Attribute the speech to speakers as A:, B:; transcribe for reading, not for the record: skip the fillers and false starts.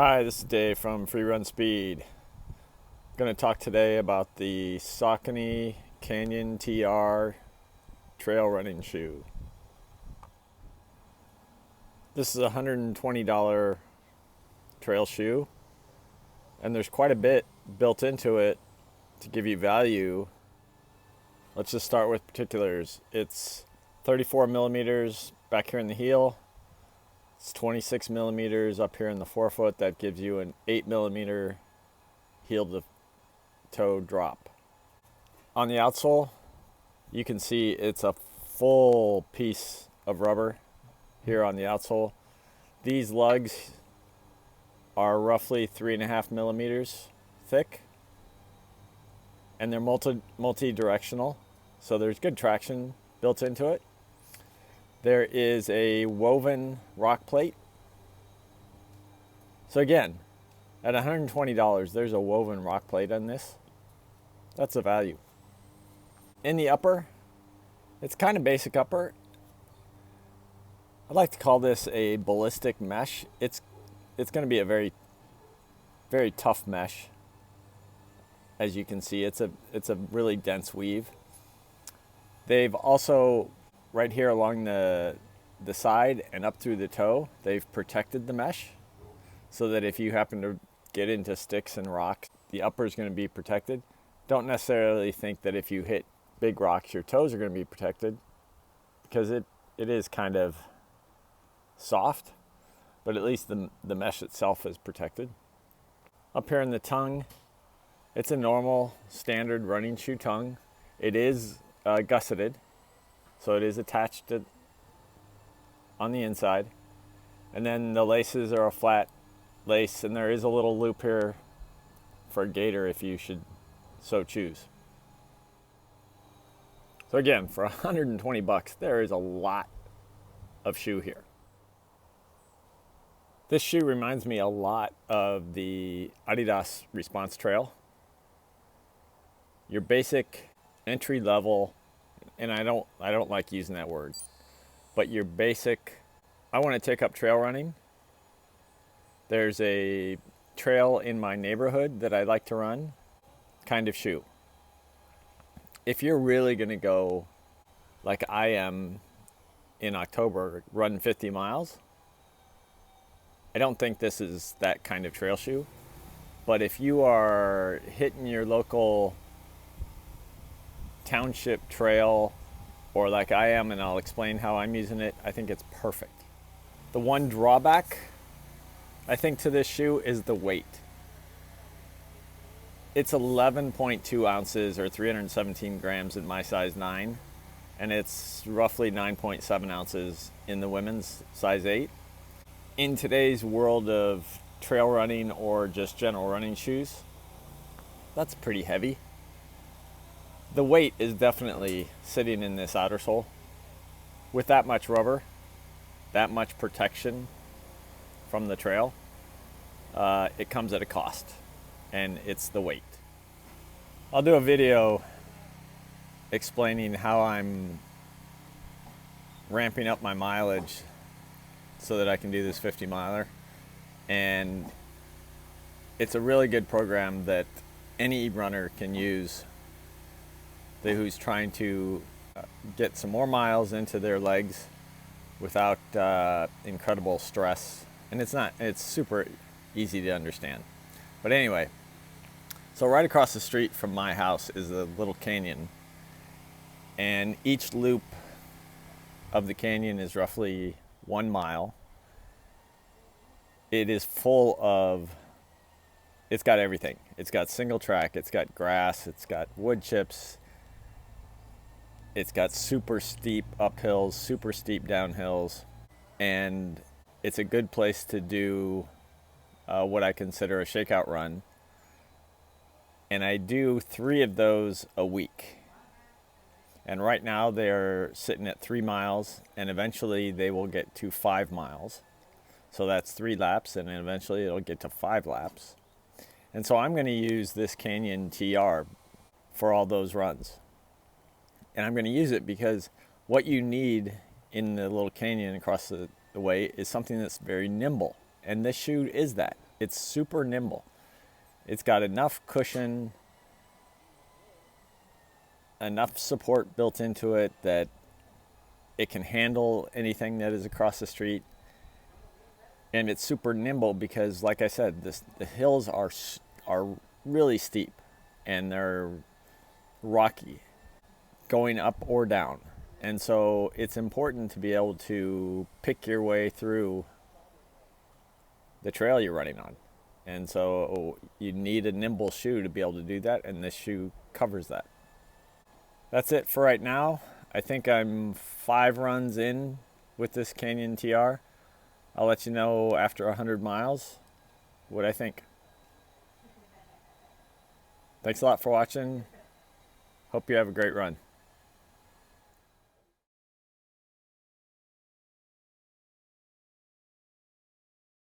A: Hi, this is Dave from Free Run Speed. I'm going to talk today about the Saucony Canyon TR trail running shoe. This is a $120 trail shoe, and there's quite a bit built into it to give you value. Let's just start with particulars. It's 34 millimeters back here in the heel. It's 26 millimeters up here in the forefoot. That gives you an 8 millimeter heel to toe drop. On the outsole, you can see it's a full piece of rubber here on the outsole. These lugs are roughly 3.5 millimeters thick, and they're multi-directional, so there's good traction built into it. There is a woven rock plate. So again, at $120, there's a woven rock plate on this. That's a value. In the upper, it's kind of basic upper. I'd like to call this a ballistic mesh. It's going to be a very, very tough mesh. As you can see, it's a really dense weave. They've also, right here along the side and up through the toe, they've protected the mesh so that if you happen to get into sticks and rocks, the upper is going to be protected. Don't necessarily think that if you hit big rocks, your toes are going to be protected, because it is kind of soft, but at least the mesh itself is protected. Up here in the tongue, it's a normal standard running shoe tongue. It is gusseted. So it is attached on the inside. And then the laces are a flat lace, and there is a little loop here for a gaiter if you should so choose. So again, for $120, there is a lot of shoe here. This shoe reminds me a lot of the Adidas Response Trail. Your basic entry level, and I don't like using that word, but your basic, I want to take up trail running. There's a trail in my neighborhood that I like to run kind of shoe. If you're really going to go like I am in October, run 50 miles, I don't think this is that kind of trail shoe. But if you are hitting your local township trail, or like I am, and I'll explain how I'm using it, I think it's perfect. The one drawback, I think, to this shoe is the weight. It's 11.2 ounces or 317 grams in my size 9, and it's roughly 9.7 ounces in the women's size 8. In today's world of trail running or just general running shoes, that's pretty heavy. The weight is definitely sitting in this outer sole. With that much rubber, that much protection from the trail, it comes at a cost, and it's the weight. I'll do a video explaining how I'm ramping up my mileage so that I can do this 50 miler. And it's a really good program that any runner can use who's trying to get some more miles into their legs without incredible stress. And it's super easy to understand. But anyway, so right across the street from my house is a little canyon, and each loop of the canyon is roughly 1 mile. It is full of, it's got everything. It's got single track, it's got grass, it's got wood chips, it's got super steep uphills, super steep downhills, and it's a good place to do what I consider a shakeout run. And I do 3 of those a week. And right now they're sitting at 3 miles, and eventually they will get to 5 miles. So that's 3 laps, and then eventually it'll get to 5 laps. And so I'm going to use this Canyon TR for all those runs. And I'm going to use it because what you need in the little canyon across the way is something that's very nimble. And this shoe is that. it's super nimble. It's got enough cushion, enough support built into it that it can handle anything that is across the street. And it's super nimble because, like I said, the hills are really steep and they're rocky, going up or down. And so it's important to be able to pick your way through the trail you're running on. And so you need a nimble shoe to be able to do that, and this shoe covers that. That's it for right now. I think I'm 5 runs in with this Canyon TR. I'll let you know after 100 miles what I think. Thanks a lot for watching. Hope you have a great run.